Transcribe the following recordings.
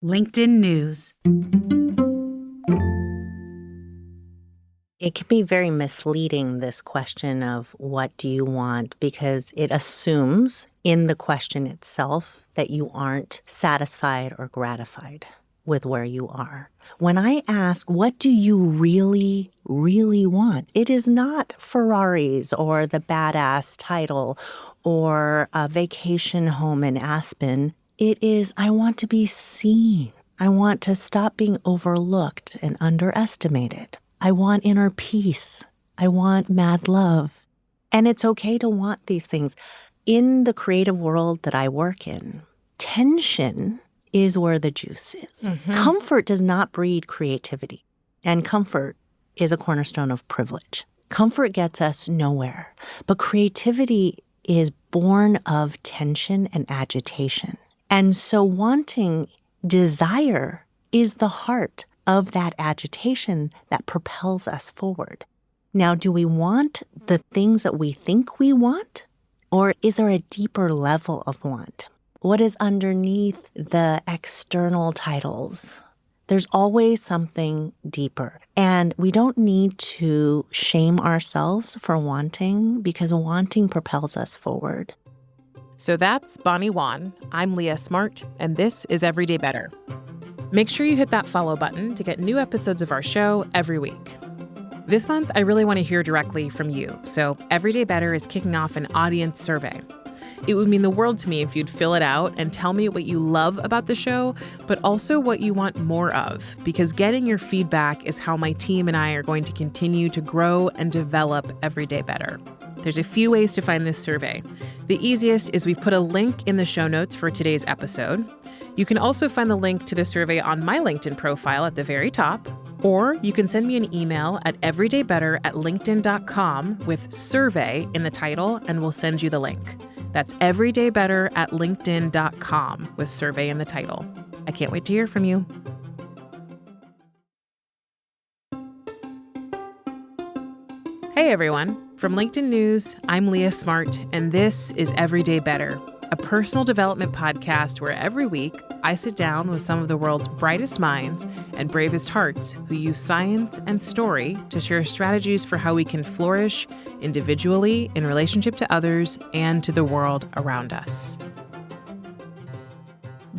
LinkedIn News. It can be very misleading, this question of what do you want, because it assumes in the question itself that you aren't satisfied or gratified with where you are. When I ask, what do you really, really want? It is not Ferraris or the badass title or a vacation home in Aspen. It is, I want to be seen. I want to stop being overlooked and underestimated. I want inner peace. I want mad love. And it's okay to want these things. In the creative world that I work in, tension is where the juice is. Mm-hmm. Comfort does not breed creativity. And comfort is a cornerstone of privilege. Comfort gets us nowhere. But creativity is born of tension and agitation. And so wanting desire is the heart of that agitation that propels us forward. Now, do we want the things that we think we want? Or is there a deeper level of want? What is underneath the external titles? There's always something deeper. And we don't need to shame ourselves for wanting, because wanting propels us forward. So that's Bonnie Wan. I'm Leah Smart, and this is Everyday Better. Make sure you hit that follow button to get new episodes of our show every week. This month, I really want to hear directly from you, so Everyday Better is kicking off an audience survey. It would mean the world to me if you'd fill it out and tell me what you love about the show, but also what you want more of, because getting your feedback is how my team and I are going to continue to grow and develop Everyday Better. There's a few ways to find this survey. The easiest is we've put a link in the show notes for today's episode. You can also find the link to the survey on my LinkedIn profile at the very top, or you can send me an email at everydaybetter@linkedin.com with survey in the title, and we'll send you the link. That's everydaybetter@linkedin.com with survey in the title. I can't wait to hear from you. Hey everyone, from LinkedIn News, I'm Leah Smart, and this is Everyday Better, a personal development podcast where every week I sit down with some of the world's brightest minds and bravest hearts who use science and story to share strategies for how we can flourish individually, in relationship to others, and to the world around us.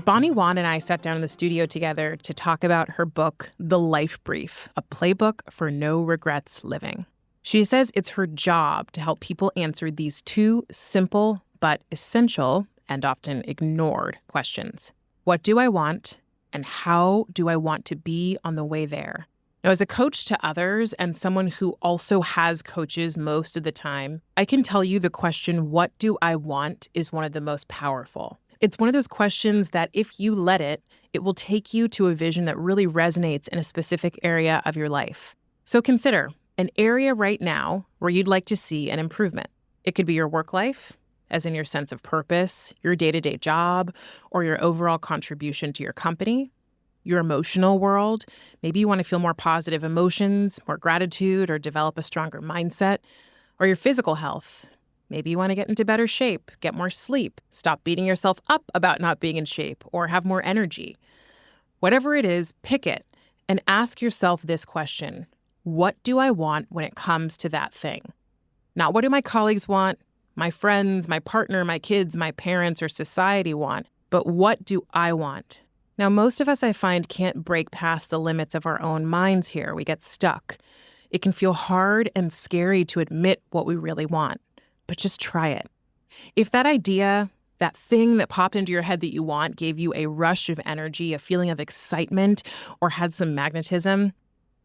Bonnie Wan and I sat down in the studio together to talk about her book, The Life Brief, a playbook for no regrets living. She says it's her job to help people answer these two simple but essential and often ignored questions. What do I want, and how do I want to be on the way there? Now, as a coach to others and someone who also has coaches most of the time, I can tell you the question, what do I want, is one of the most powerful. It's one of those questions that if you let it, it will take you to a vision that really resonates in a specific area of your life. So consider an area right now where you'd like to see an improvement. It could be your work life, as in your sense of purpose, your day-to-day job, or your overall contribution to your company, your emotional world. Maybe you want to feel more positive emotions, more gratitude, or develop a stronger mindset, or your physical health. Maybe you want to get into better shape, get more sleep, stop beating yourself up about not being in shape, or have more energy. Whatever it is, pick it and ask yourself this question. What do I want when it comes to that thing? Not what do my colleagues want, my friends, my partner, my kids, my parents, or society want, but what do I want? Now, most of us, I find, can't break past the limits of our own minds here. We get stuck. It can feel hard and scary to admit what we really want, but just try it. If that idea, that thing that popped into your head that you want, gave you a rush of energy, a feeling of excitement, or had some magnetism,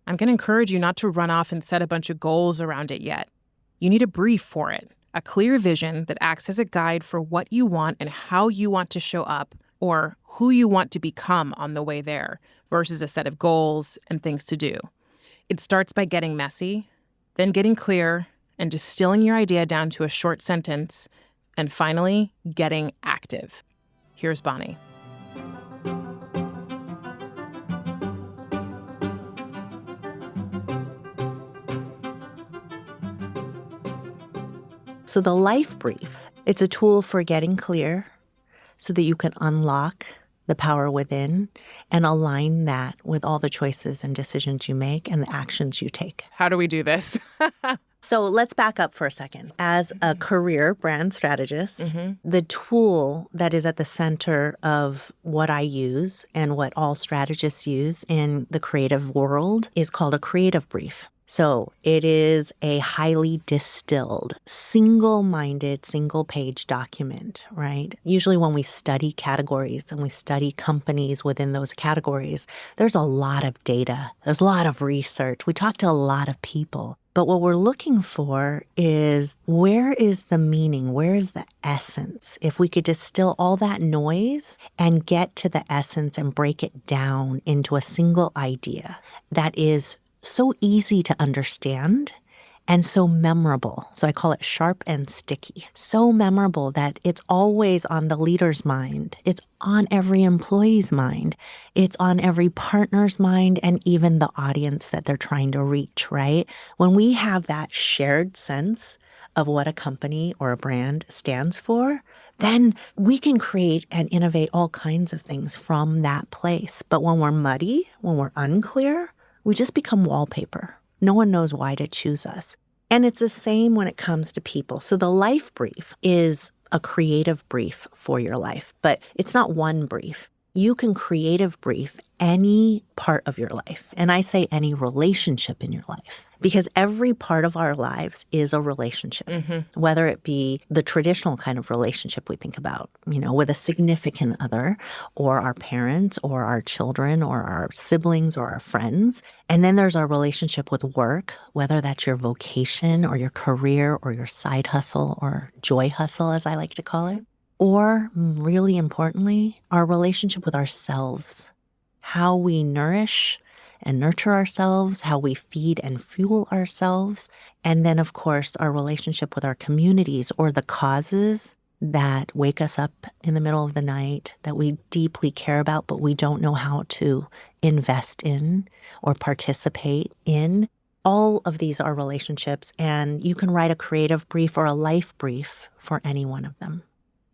I'm going to encourage you not to run off and set a bunch of goals around it yet. You need a brief for it, a clear vision that acts as a guide for what you want and how you want to show up, or who you want to become on the way there, versus a set of goals and things to do. It starts by getting messy, then getting clear, and distilling your idea down to a short sentence, and finally, getting active. Here's Bonnie. So the Life Brief, it's a tool for getting clear so that you can unlock the power within, and align that with all the choices and decisions you make and the actions you take. How do we do this? So let's back up for a second. As a career brand strategist, the tool that is at the center of what I use and what all strategists use in the creative world is called a creative brief. So it is a highly distilled, single-minded, single-page document, right? Usually when we study categories and we study companies within those categories, there's a lot of data. There's a lot of research. We talk to a lot of people. But what we're looking for is, where is the meaning? Where is the essence? If we could distill all that noise and get to the essence and break it down into a single idea that is so easy to understand and so memorable. So I call it sharp and sticky. So memorable that it's always on the leader's mind. It's on every employee's mind. It's on every partner's mind and even the audience that they're trying to reach, right? When we have that shared sense of what a company or a brand stands for, then we can create and innovate all kinds of things from that place. But when we're muddy, when we're unclear, we just become wallpaper. No one knows why to choose us. And it's the same when it comes to people. So the life brief is a creative brief for your life, but it's not one brief. You can creative brief any part of your life. And I say any relationship in your life, because every part of our lives is a relationship, whether it be the traditional kind of relationship we think about, with a significant other or our parents or our children or our siblings or our friends. And then there's our relationship with work, whether that's your vocation or your career or your side hustle or joy hustle, as I like to call it. Or, really importantly, our relationship with ourselves, how we nourish and nurture ourselves, how we feed and fuel ourselves, and then, of course, our relationship with our communities or the causes that wake us up in the middle of the night that we deeply care about, but we don't know how to invest in or participate in. All of these are relationships, and you can write a creative brief or a life brief for any one of them.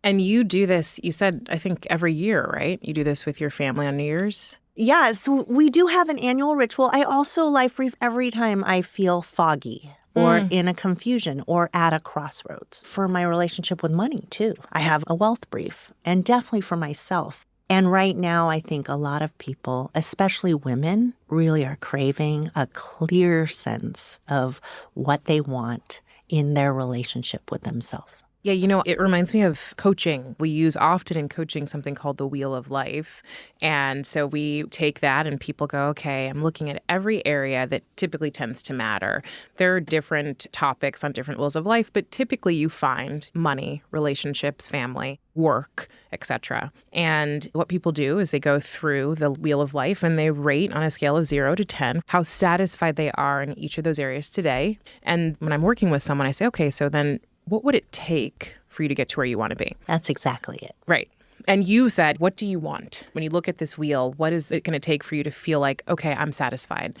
And you do this, you said, I think every year, right? You do this with your family on New Year's? Yeah, so we do have an annual ritual. I also life brief every time I feel foggy or in a confusion or at a crossroads. For my relationship with money, too. I have a wealth brief, and definitely for myself. And right now, I think a lot of people, especially women, really are craving a clear sense of what they want in their relationship with themselves. Yeah, it reminds me of coaching. We use often in coaching something called the wheel of life. And so we take that and people go, okay, I'm looking at every area that typically tends to matter. There are different topics on different wheels of life, but typically you find money, relationships, family, work, etc. And what people do is they go through the wheel of life and they rate on a scale of 0 to 10 how satisfied they are in each of those areas today. And when I'm working with someone, I say, okay, so then what would it take for you to get to where you want to be? That's exactly it. Right. And you said, what do you want? When you look at this wheel, what is it going to take for you to feel like, okay, I'm satisfied?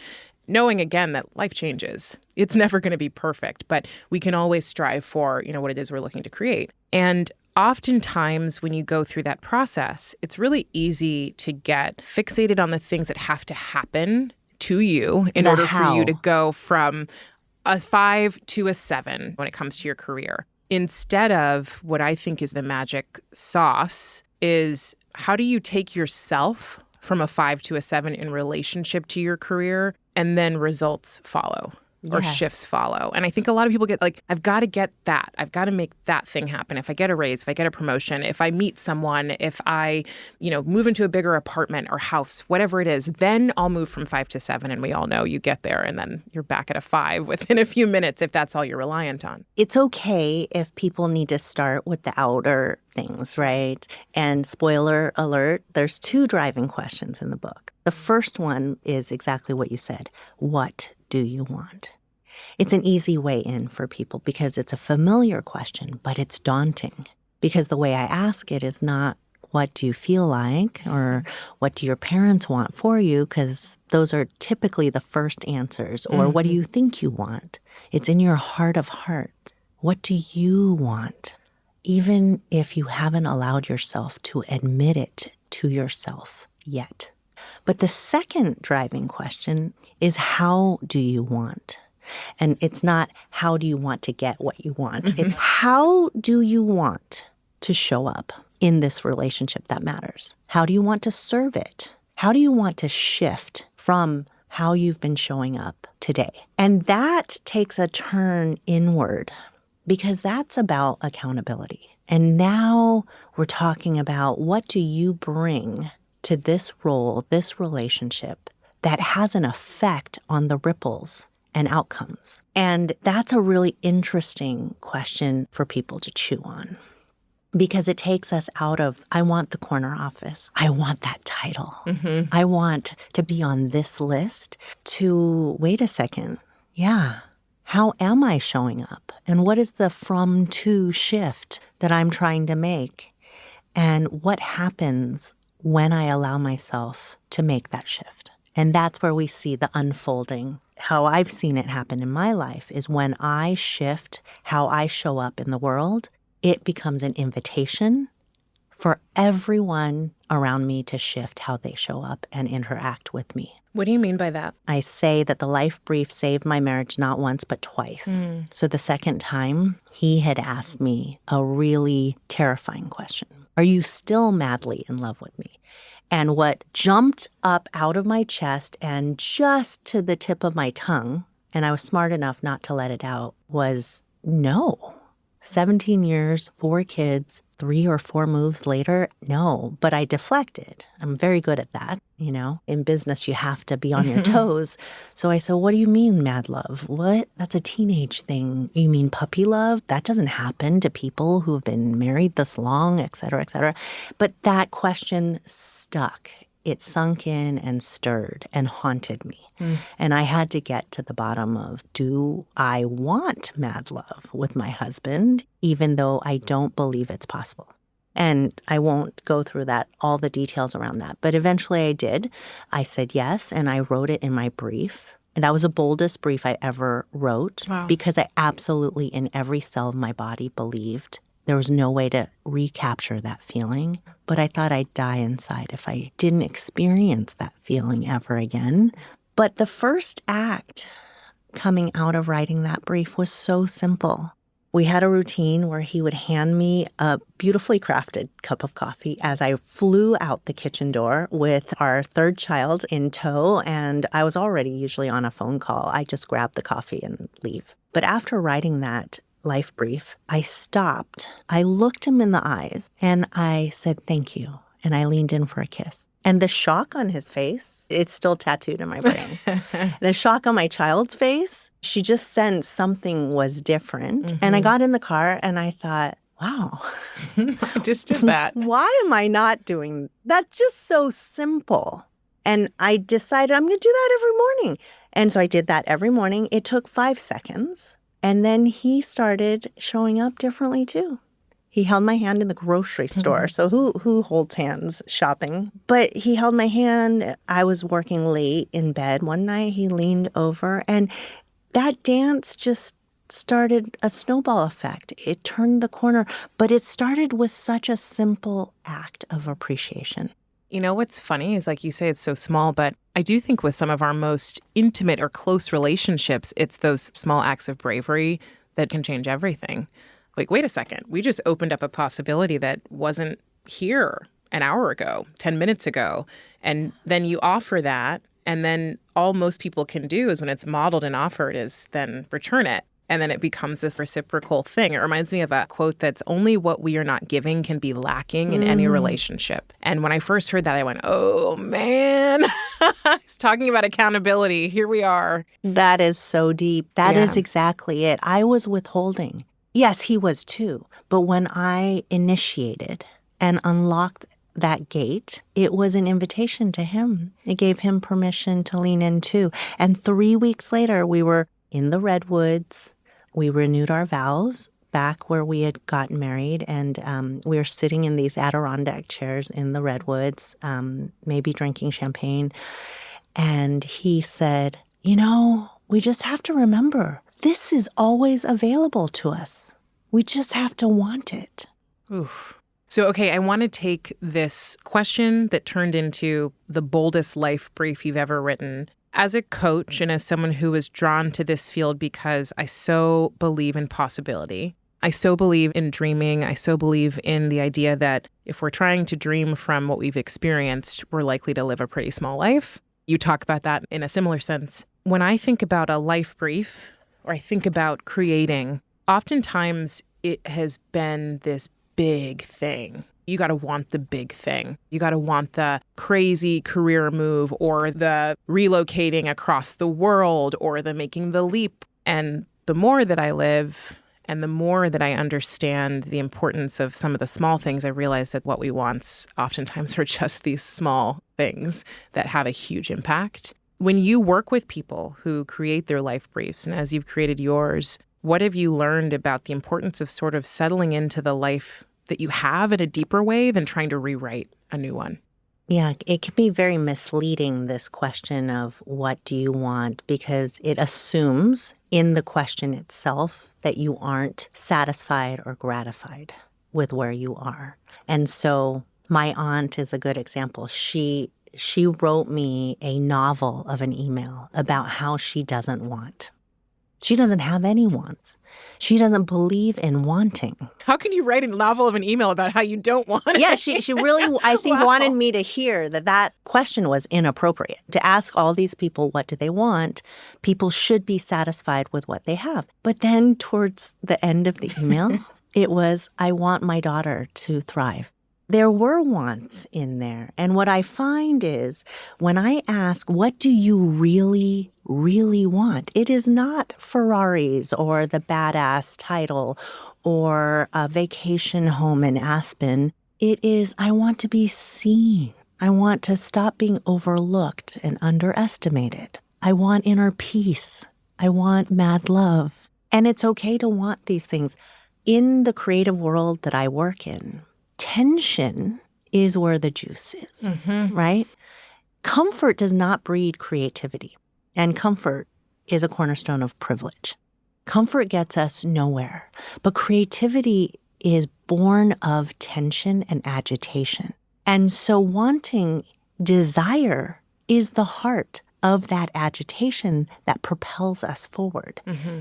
Knowing, again, that life changes. It's never going to be perfect, but we can always strive for, what it is we're looking to create. And oftentimes when you go through that process, it's really easy to get fixated on the things that have to happen to you in order for you to go from a 5 to a 7 when it comes to your career. Instead of what I think is the magic sauce is, how do you take yourself from a 5 to a 7 in relationship to your career, and then results follow or shifts follow. And I think a lot of people get like, I've got to get that. I've got to make that thing happen. If I get a raise, if I get a promotion, if I meet someone, if I, move into a bigger apartment or house, whatever it is, then I'll move from 5 to 7. And we all know you get there and then you're back at a 5 within a few minutes if that's all you're reliant on. It's okay if people need to start with the outer things, right? And spoiler alert, there's 2 driving questions in the book. The first one is exactly what you said. What do you want? It's an easy way in for people because it's a familiar question, but it's daunting because the way I ask it is not, what do you feel like, or what do your parents want for you? Because those are typically the first answers. Or what do you think you want? It's in your heart of hearts. What do you want? Even if you haven't allowed yourself to admit it to yourself yet. But the second driving question is, how do you want? And it's not how do you want to get what you want. It's how do you want to show up in this relationship that matters? How do you want to serve it? How do you want to shift from how you've been showing up today? And that takes a turn inward because that's about accountability. And now we're talking about, what do you bring to this role, this relationship, that has an effect on the ripples and outcomes? And that's a really interesting question for people to chew on, because it takes us out of, I want the corner office, I want that title, I want to be on this list, to, wait a second, yeah, how am I showing up? And what is the from to shift that I'm trying to make? And what happens when I allow myself to make that shift? And that's where we see the unfolding. How I've seen it happen in my life is when I shift how I show up in the world, it becomes an invitation for everyone around me to shift how they show up and interact with me. What do you mean by that? I say that the life brief saved my marriage not once, but twice. So the second time, he had asked me a really terrifying question. Are you still madly in love with me? And what jumped up out of my chest and just to the tip of my tongue, and I was smart enough not to let it out, was no. 17 years, 4 kids, 3 or 4 moves later, no. But I deflected. I'm very good at that. In business, you have to be on your toes. So I said, what do you mean, mad love? What? That's a teenage thing. You mean puppy love? That doesn't happen to people who have been married this long, et cetera, et cetera. But that question stuck. It sunk in and stirred and haunted me. And I had to get to the bottom of, do I want mad love with my husband, even though I don't believe it's possible? And I won't go through all the details around that. But eventually I did. I said yes, and I wrote it in my brief. And that was the boldest brief I ever wrote. Wow. Because I absolutely, in every cell of my body, believed there was no way to recapture that feeling. But I thought I'd die inside if I didn't experience that feeling ever again. But the first act coming out of writing that brief was so simple. We had a routine where he would hand me a beautifully crafted cup of coffee as I flew out the kitchen door with our 3rd child in tow, and I was already usually on a phone call. I just grabbed the coffee and leave. But after writing that life brief, I stopped. I looked him in the eyes and I said, thank you. And I leaned in for a kiss. And the shock on his face, it's still tattooed in my brain. The shock on my child's face, she just sensed something was different. And I got in the car and I thought, wow. I just did that. Why am I not doing that? That's just so simple. And I decided I'm going to do that every morning. And so I did that every morning. It took 5 seconds. And then he started showing up differently too. He held my hand in the grocery store. So who holds hands shopping? But he held my hand. I was working late in bed one night. He leaned over, and that dance just started a snowball effect. It turned the corner, but it started with such a simple act of appreciation. You know what's funny is, like you say, it's so small, but I do think with some of our most intimate or close relationships, it's those small acts of bravery that can change everything. Like, wait a second, we just opened up a possibility that wasn't here an hour ago, 10 minutes ago. And then you offer that, and then all most people can do is, when it's modeled and offered, is then return it. And then it becomes this reciprocal thing. It reminds me of a quote that's, only what we are not giving can be lacking in any relationship. And when I first heard that, I went, oh, man. He's talking about accountability. Here we are. That is so deep. That is exactly it. I was withholding. Yes, he was too. But when I initiated and unlocked that gate, it was an invitation to him. It gave him permission to lean in too. And 3 weeks later, we were in the redwoods. We renewed our vows back where we had gotten married, and we were sitting in these Adirondack chairs in the redwoods, maybe drinking champagne. And he said, we just have to remember, this is always available to us. We just have to want it. Oof. So, okay, I want to take this question that turned into the boldest life brief you've ever written. As a coach and as someone who was drawn to this field because I so believe in possibility, I so believe in dreaming, I so believe in the idea that if we're trying to dream from what we've experienced, we're likely to live a pretty small life. You talk about that in a similar sense. When I think about a life brief or I think about creating, oftentimes it has been this big thing. You got to want the big thing. You got to want the crazy career move or the relocating across the world or the making the leap. And the more that I live and the more that I understand the importance of some of the small things, I realize that what we want oftentimes are just these small things that have a huge impact. When you work with people who create their life briefs, and as you've created yours, what have you learned about the importance of sort of settling into the life that you have in a deeper way than trying to rewrite a new one? Yeah, it can be very misleading, this question of what do you want, because it assumes in the question itself that you aren't satisfied or gratified with where you are. And so my aunt is a good example. She wrote me a novel of an email about how she doesn't want. She doesn't have any wants. She doesn't believe in wanting. How can you write a novel of an email about how you don't want it? Yeah, she really, I think, Wow. wanted me to hear that question was inappropriate. To ask all these people what do they want, people should be satisfied with what they have. But then towards the end of the email, it was, I want my daughter to thrive. There were wants in there. And what I find is when I ask, what do you really, really want? It is not Ferraris or the badass title or a vacation home in Aspen. It is, I want to be seen. I want to stop being overlooked and underestimated. I want inner peace. I want mad love. And it's okay to want these things. In the creative world that I work in, tension is where the juice is, right? Comfort does not breed creativity, and comfort is a cornerstone of privilege. Comfort gets us nowhere, but creativity is born of tension and agitation. And so wanting desire is the heart of that agitation that propels us forward.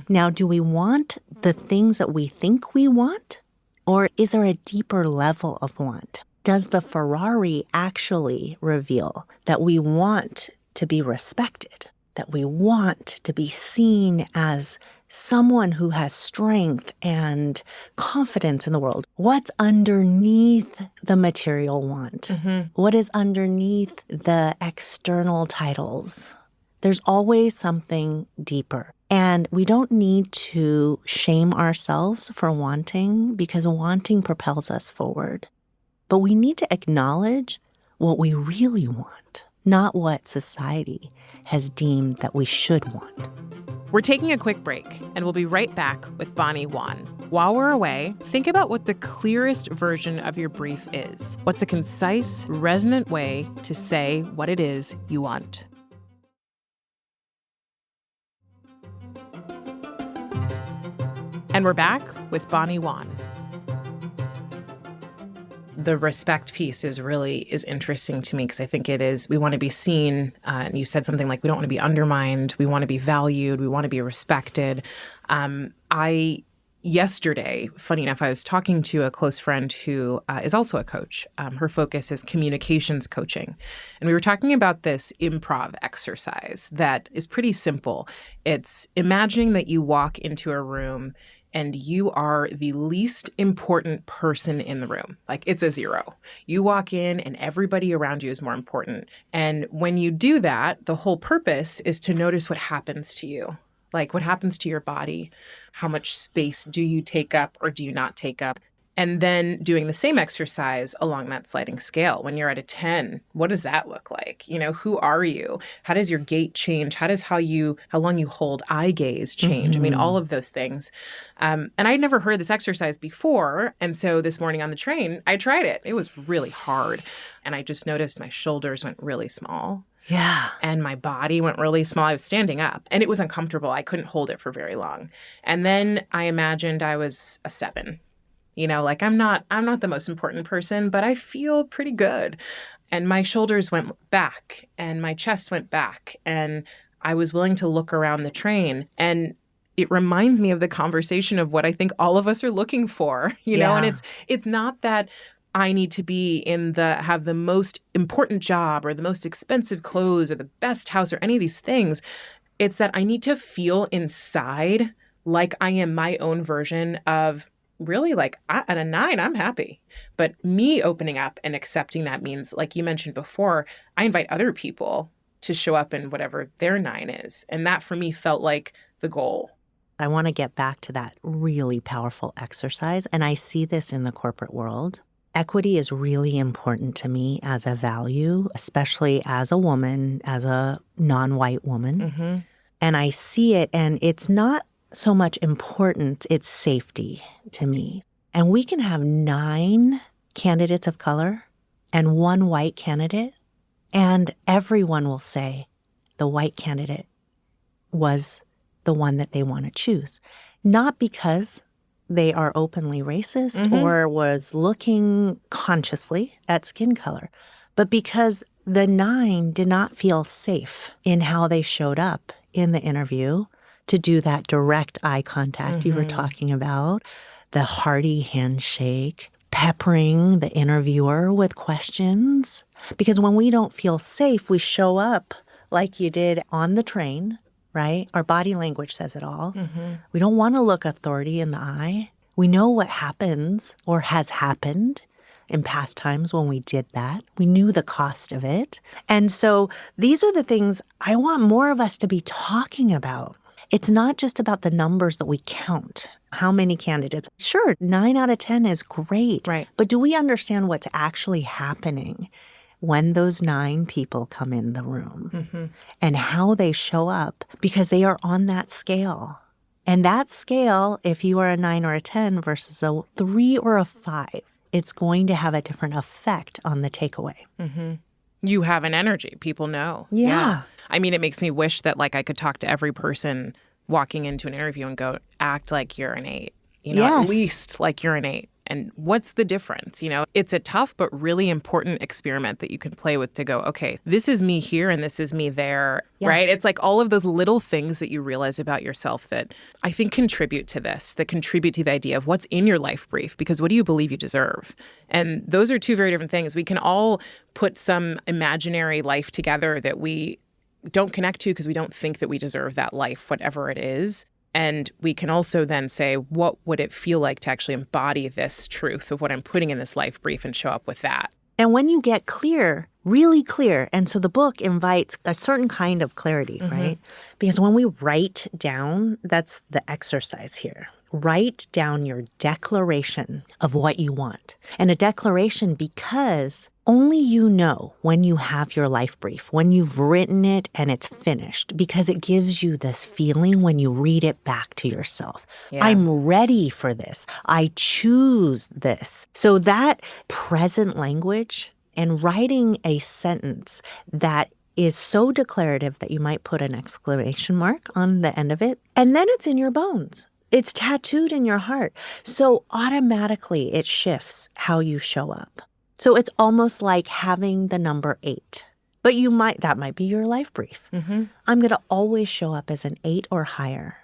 Now, do we want the things that we think we want? Or is there a deeper level of want? Does the Ferrari actually reveal that we want to be respected, that we want to be seen as someone who has strength and confidence in the world? What's underneath the material want? What is underneath the external titles? There's always something deeper. And we don't need to shame ourselves for wanting, because wanting propels us forward. But we need to acknowledge what we really want, not what society has deemed that we should want. We're taking a quick break, and we'll be right back with Bonnie Wan. While we're away, think about what the clearest version of your brief is. What's a concise, resonant way to say what it is you want? And we're back with Bonnie Wan. The respect piece is interesting to me because I think it is, we want to be seen. And you said something like, we don't want to be undermined. We want to be valued. We want to be respected. Yesterday, funny enough, I was talking to a close friend who is also a coach. Her focus is communications coaching. And we were talking about this improv exercise that is pretty simple. It's imagining that you walk into a room and you are the least important person in the room. Like, it's a zero. You walk in and everybody around you is more important. And when you do that, the whole purpose is to notice what happens to you. Like, what happens to your body? How much space do you take up or do you not take up? And then doing the same exercise along that sliding scale. When you're at a 10, what does that look like? You know, who are you? How does your gait change? How does how long you hold eye gaze change? I mean, all of those things. And I'd never heard this exercise before. And so this morning on the train, I tried it. It was really hard. And I just noticed my shoulders went really small. Yeah. And my body went really small. I was standing up and it was uncomfortable. I couldn't hold it for very long. And then I imagined I was a 7. Like I'm not the most important person, but I feel pretty good. And my shoulders went back and my chest went back and I was willing to look around the train. And it reminds me of the conversation of what I think all of us are looking for, and Yeah. it's not that I need to have the most important job or the most expensive clothes or the best house or any of these things. It's that I need to feel inside like I am my own version of really like at a 9, I'm happy. But me opening up and accepting that means, like you mentioned before, I invite other people to show up in whatever their 9 is. And that for me felt like the goal. I want to get back to that really powerful exercise. And I see this in the corporate world. Equity is really important to me as a value, especially as a woman, as a non-white woman. Mm-hmm. And I see it, and it's not so much important, it's safety to me. And we can have 9 candidates of color and 1 white candidate, and everyone will say the white candidate was the one that they want to choose. Not because they are openly racist or was looking consciously at skin color, but because the 9 did not feel safe in how they showed up in the interview to do that direct eye contact you were talking about, the hearty handshake, peppering the interviewer with questions. Because when we don't feel safe, we show up like you did on the train, right? Our body language says it all. We don't want to look authority in the eye. We know what happens or has happened in past times when we did that. We knew the cost of it. And so these are the things I want more of us to be talking about. It's not just about the numbers that we count. How many candidates? Sure, 9 out of 10 is great. Right. But do we understand what's actually happening when those 9 people come in the room and how they show up? Because they are on that scale. And that scale, if you are a 9 or a 10 versus a 3 or a 5, it's going to have a different effect on the takeaway. You have an energy. People know. Yeah. I mean, it makes me wish that like I could talk to every person walking into an interview and go, act like you're an 8, Yes. at least like you're an 8. And what's the difference? It's a tough but really important experiment that you can play with to go, okay, this is me here and this is me there, right? It's like all of those little things that you realize about yourself that I think contribute to this, that contribute to the idea of what's in your life brief, because what do you believe you deserve? And those are 2 very different things. We can all put some imaginary life together that we don't connect to because we don't think that we deserve that life, whatever it is. And we can also then say, what would it feel like to actually embody this truth of what I'm putting in this life brief and show up with that? And when you get clear, really clear, and so the book invites a certain kind of clarity, right? Because when we write down, that's the exercise here. Write down your declaration of what you want. And a declaration because only you know when you have your life brief, when you've written it and it's finished, because it gives you this feeling when you read it back to yourself. Yeah. I'm ready for this. I choose this. So that present language and writing a sentence that is so declarative that you might put an exclamation mark on the end of it, and then it's in your bones. It's tattooed in your heart. So automatically it shifts how you show up. So it's almost like having the number 8. But that might be your life brief. I'm going to always show up as an 8 or higher.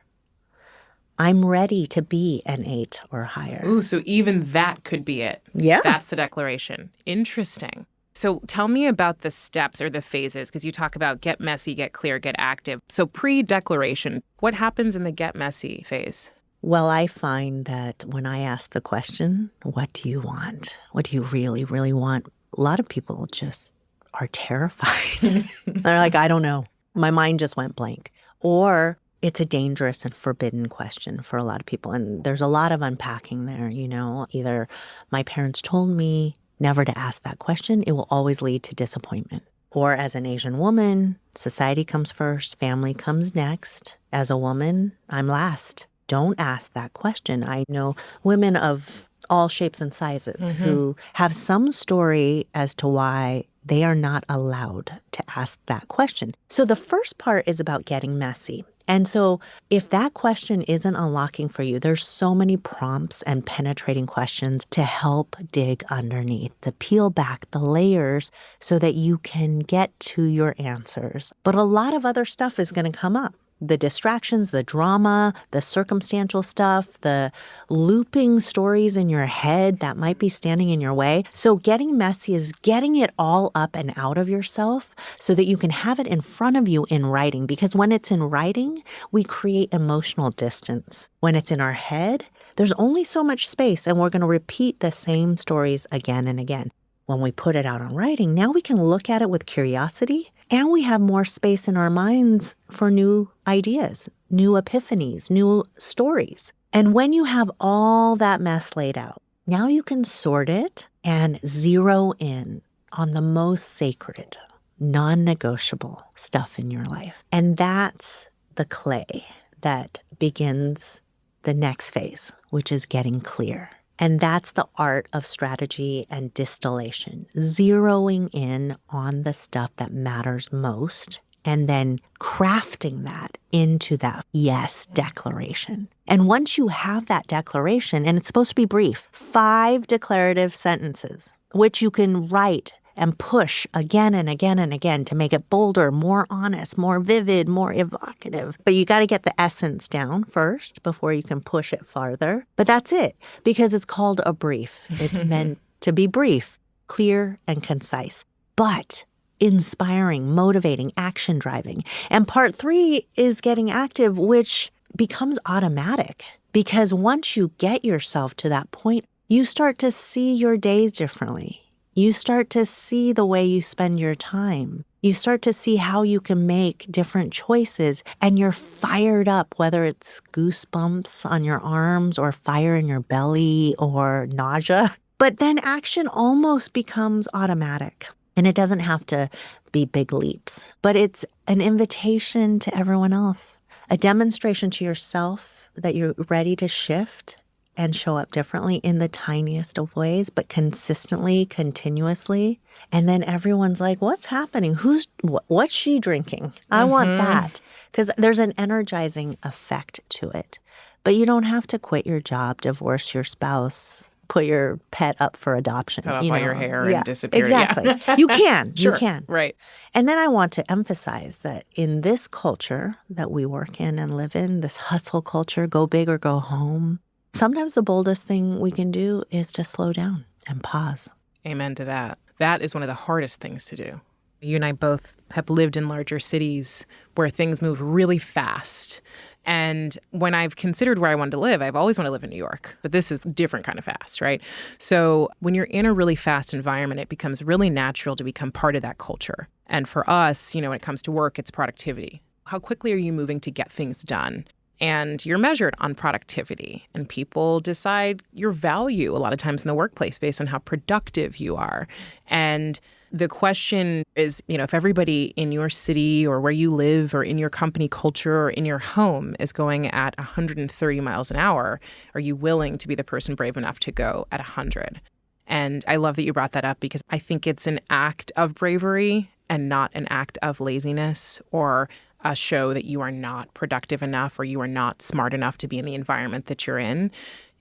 I'm ready to be an 8 or higher. Ooh, so even that could be it. Yeah. That's the declaration. Interesting. So tell me about the steps or the phases, because you talk about get messy, get clear, get active. So pre-declaration, what happens in the get messy phase? Well, I find that when I ask the question, what do you want? What do you really, really want? A lot of people just are terrified. They're like, I don't know. My mind just went blank. Or it's a dangerous and forbidden question for a lot of people. And there's a lot of unpacking there, Either my parents told me never to ask that question. It will always lead to disappointment. Or as an Asian woman, society comes first, family comes next. As a woman, I'm last. Don't ask that question. I know women of all shapes and sizes who have some story as to why they are not allowed to ask that question. So the first part is about getting messy. And so if that question isn't unlocking for you, there's so many prompts and penetrating questions to help dig underneath, to peel back the layers so that you can get to your answers. But a lot of other stuff is going to come up. The distractions, the drama, the circumstantial stuff, the looping stories in your head that might be standing in your way. So getting messy is getting it all up and out of yourself so that you can have it in front of you in writing. Because when it's in writing, we create emotional distance. When it's in our head, there's only so much space, and we're going to repeat the same stories again and again. When we put it out on writing, now we can look at it with curiosity, and we have more space in our minds for new ideas, new epiphanies, new stories. And when you have all that mess laid out, now you can sort it and zero in on the most sacred, non-negotiable stuff in your life. And that's the clay that begins the next phase, which is getting clear. And that's the art of strategy and distillation, zeroing in on the stuff that matters most and then crafting that into that yes declaration. And once you have that declaration, and it's supposed to be brief, 5 declarative sentences, which you can write and push again and again and again to make it bolder, more honest, more vivid, more evocative. But you got to get the essence down first before you can push it farther. But that's it, because it's called a brief. It's meant to be brief, clear, and concise, but inspiring, motivating, action driving. And part 3 is getting active, which becomes automatic, because once you get yourself to that point, you start to see your days differently. You start to see the way you spend your time. You start to see how you can make different choices, and you're fired up, whether it's goosebumps on your arms or fire in your belly or nausea. But then action almost becomes automatic, and it doesn't have to be big leaps, but it's an invitation to everyone else, a demonstration to yourself that you're ready to shift and show up differently in the tiniest of ways, but consistently, continuously. And then everyone's like, what's happening? What's she drinking? I want that. Because there's an energizing effect to it. But you don't have to quit your job, divorce your spouse, put your pet up for adoption. Cut off all your hair and disappear. Exactly. Yeah. You can. Sure. You can. Right. And then I want to emphasize that in this culture that we work in and live in, this hustle culture, go big or go home, sometimes the boldest thing we can do is to slow down and pause. Amen to that. That is one of the hardest things to do. You and I both have lived in larger cities where things move really fast. And when I've considered where I wanted to live, I've always wanted to live in New York. But this is different kind of fast, right? So when you're in a really fast environment, it becomes really natural to become part of that culture. And for us, when it comes to work, it's productivity. How quickly are you moving to get things done? And you're measured on productivity, and people decide your value a lot of times in the workplace based on how productive you are. And the question is, if everybody in your city or where you live or in your company culture or in your home is going at 130 miles an hour, are you willing to be the person brave enough to go at 100? And I love that you brought that up, because I think it's an act of bravery and not an act of laziness or a show that you are not productive enough or you are not smart enough to be in the environment that you're in.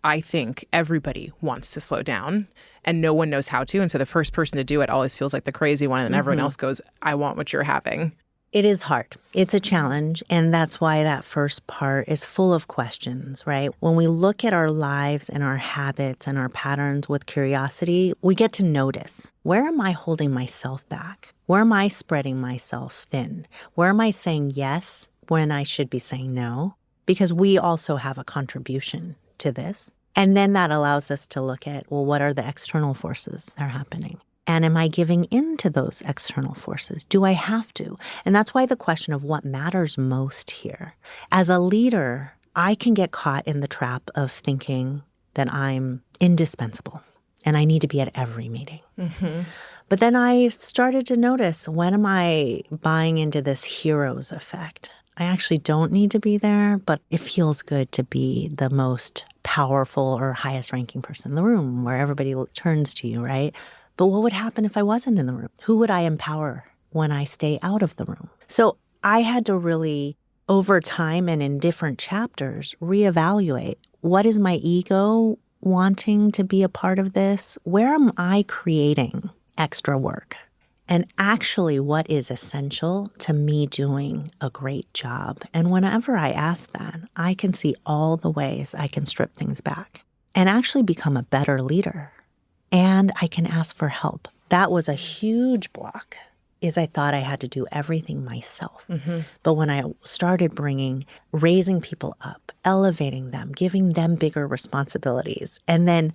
I think everybody wants to slow down and no one knows how to. And so the first person to do it always feels like the crazy one. And then everyone else goes, I want what you're having. It is hard. It's a challenge. And that's why that first part is full of questions, right? When we look at our lives and our habits and our patterns with curiosity, we get to notice, where am I holding myself back? Where am I spreading myself thin? Where am I saying yes when I should be saying no? Because we also have a contribution to this. And then that allows us to look at, well, what are the external forces that are happening? And am I giving in to those external forces? Do I have to? And that's why the question of what matters most here. As a leader, I can get caught in the trap of thinking that I'm indispensable and I need to be at every meeting. But then I started to notice, when am I buying into this hero's effect? I actually don't need to be there, but it feels good to be the most powerful or highest ranking person in the room where everybody turns to you, right? But what would happen if I wasn't in the room? Who would I empower when I stay out of the room? So I had to really over time and in different chapters, reevaluate. What is my ego wanting to be a part of this? Where am I creating extra work? And actually, what is essential to me doing a great job? And whenever I ask that, I can see all the ways I can strip things back and actually become a better leader. And I can ask for help. That was a huge block, is I thought I had to do everything myself. But when I started raising people up, elevating them, giving them bigger responsibilities, and then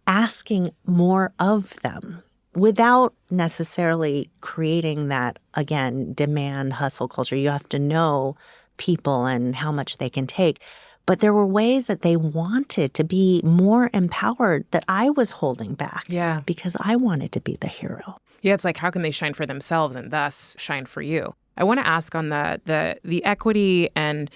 asking more of them without necessarily creating that, again, demand hustle culture. You have to know people and how much they can take. But there were ways that they wanted to be more empowered that I was holding back. Yeah. Because I wanted to be the hero. Yeah, it's like, how can they shine for themselves and thus shine for you? I want to ask on the equity and,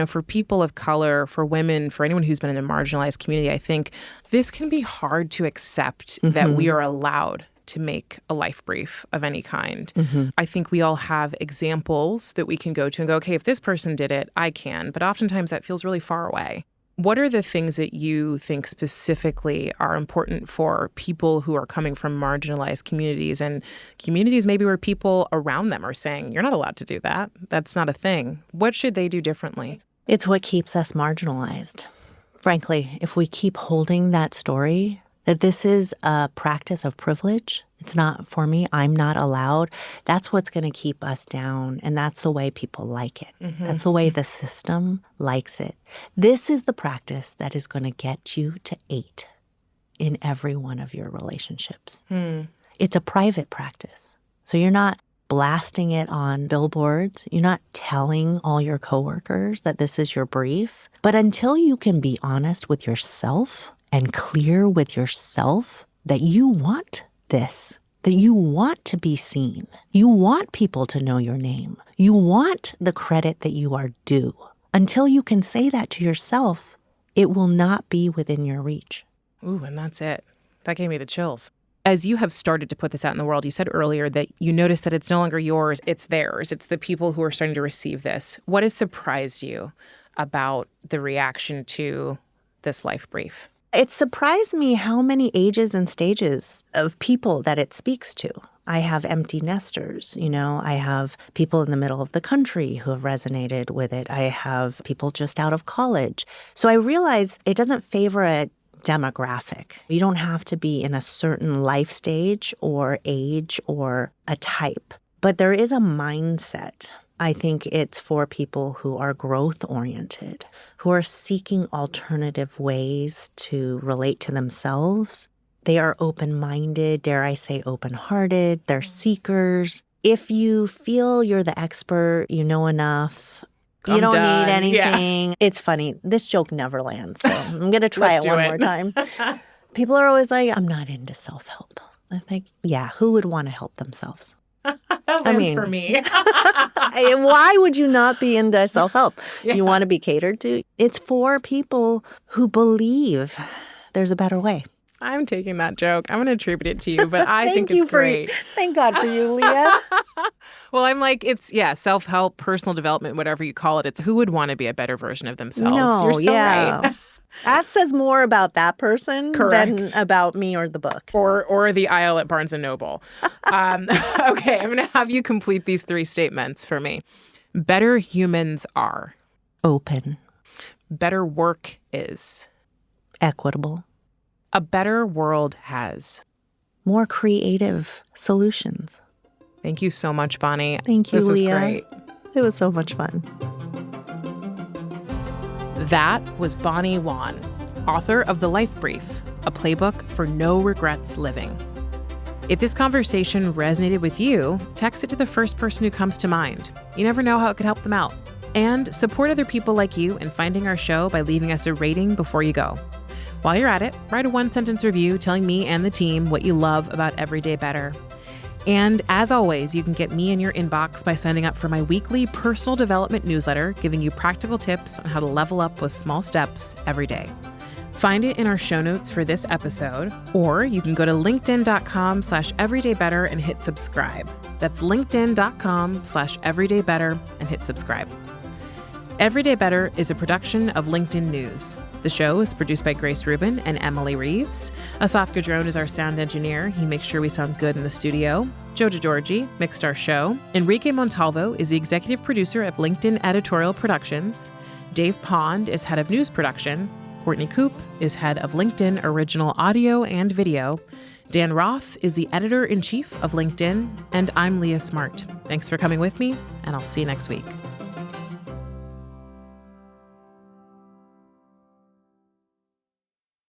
for people of color, for women, for anyone who's been in a marginalized community, I think this can be hard to accept that we are allowed to make a life brief of any kind. I think we all have examples that we can go to and go, okay, if this person did it, I can. But oftentimes that feels really far away. What are the things that you think specifically are important for people who are coming from marginalized communities and communities maybe where people around them are saying, you're not allowed to do that. That's not a thing. What should they do differently? It's what keeps us marginalized. Frankly, if we keep holding that story, that this is a practice of privilege, it's not for me, I'm not allowed, that's what's going to keep us down. And that's the way people like it. That's the way the system likes it. This is the practice that is going to get you to 8 in every one of your relationships. It's a private practice. So you're not blasting it on billboards. You're not telling all your coworkers that this is your brief. But until you can be honest with yourself and clear with yourself that you want this, that you want to be seen, you want people to know your name, you want the credit that you are due. Until you can say that to yourself, it will not be within your reach. Ooh, and that's it. That gave me the chills. As you have started to put this out in the world, you said earlier that you noticed that it's no longer yours, it's theirs. It's the people who are starting to receive this. What has surprised you about the reaction to this life brief? It surprised me how many ages and stages of people that it speaks to. I have empty nesters, I have people in the middle of the country who have resonated with it. I have people just out of college. So I realize it doesn't favor a demographic. You don't have to be in a certain life stage or age or a type. But there is a mindset. I think it's for people who are growth-oriented, who are seeking alternative ways to relate to themselves. They are open-minded, dare I say open-hearted. They're seekers. If you feel you're the expert, you know enough, you don't need anything. Yeah. It's funny. This joke never lands, so I'm going to try it one more time. People are always like, I'm not into self-help. I think, yeah, who would want to help themselves? For me. Why would you not be into self-help? Yeah. You want to be catered to? It's for people who believe there's a better way. I'm taking that joke. I'm going to attribute it to you, but I think it's great. Thank God for you, Leah. Well, I'm like, it's, self-help, personal development, whatever you call it. It's who would want to be a better version of themselves. No, you're so right. That says more about that person than about me or the book. Or the aisle at Barnes & Noble. Okay, I'm going to have you complete these 3 statements for me. Better humans are. Open. Better work is. Equitable. A better world has. More creative solutions. Thank you so much, Bonnie. Thank you, Leah. This was great. It was so much fun. That was Bonnie Wan, author of The Life Brief, a playbook for no regrets living. If this conversation resonated with you, text it to the first person who comes to mind. You never know how it could help them out. And support other people like you in finding our show by leaving us a rating before you go. While you're at it, write a 1-sentence review telling me and the team what you love about Everyday Better. And as always, you can get me in your inbox by signing up for my weekly personal development newsletter, giving you practical tips on how to level up with small steps every day. Find it in our show notes for this episode, or you can go to linkedin.com/everydaybetter and hit subscribe. That's linkedin.com/everydaybetter and hit subscribe. Everyday Better is a production of LinkedIn News. The show is produced by Grace Rubin and Emily Reeves. Asaf Gadron is our sound engineer. He makes sure we sound good in the studio. Joe DeGiorgi mixed our show. Enrique Montalvo is the executive producer of LinkedIn Editorial Productions. Dave Pond is head of news production. Courtney Coop is head of LinkedIn Original Audio and Video. Dan Roth is the editor-in-chief of LinkedIn. And I'm Leah Smart. Thanks for coming with me, and I'll see you next week.